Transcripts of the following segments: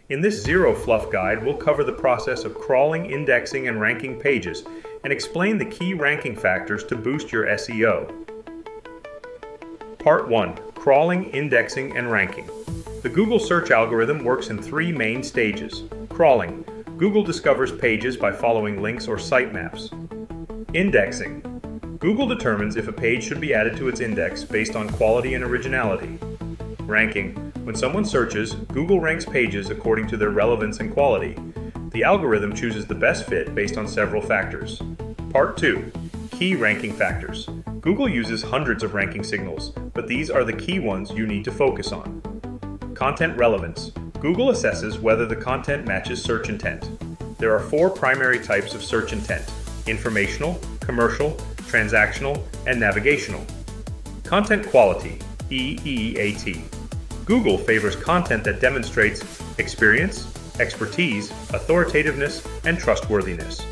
In this Zero-Fluff guide, we'll cover the process of crawling, indexing, and ranking pages, and explain the key ranking factors to boost your SEO. Part 1. Crawling, Indexing, and Ranking. The Google search algorithm works in three main stages. Crawling. Google discovers pages by following links or sitemaps. Indexing. Google determines if a page should be added to its index based on quality and originality. Ranking. When someone searches, Google ranks pages according to their relevance and quality. The algorithm chooses the best fit based on several factors. Part 2. Key ranking factors. Google uses hundreds of ranking signals, but these are the key ones you need to focus on. Content relevance. Google assesses whether the content matches search intent. There are four primary types of search intent: informational, commercial, transactional, and navigational. Content quality, EEAT. Google favors content that demonstrates experience, expertise, authoritativeness, and trustworthiness.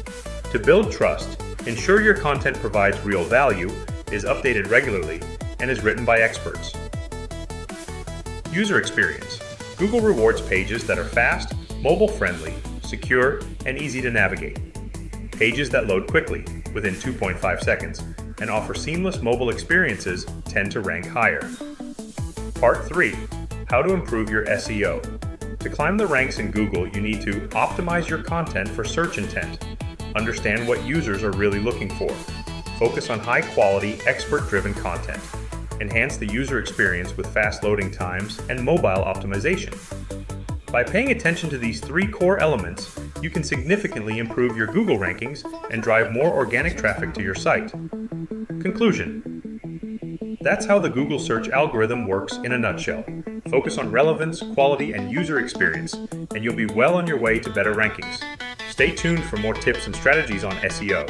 To build trust, ensure your content provides real value, is updated regularly, and is written by experts. User experience. Google rewards pages that are fast, mobile-friendly, secure, and easy to navigate. Pages that load quickly, within 2.5 seconds, and offer seamless mobile experiences tend to rank higher. Part 3. How to improve your SEO. To climb the ranks in Google, you need to optimize your content for search intent. Understand what users are really looking for. Focus on high-quality, expert-driven content. Enhance the user experience with fast loading times and mobile optimization. By paying attention to these three core elements, you can significantly improve your Google rankings and drive more organic traffic to your site. Conclusion. That's how the Google search algorithm works in a nutshell. Focus on relevance, quality, and user experience, and you'll be well on your way to better rankings. Stay tuned for more tips and strategies on SEO.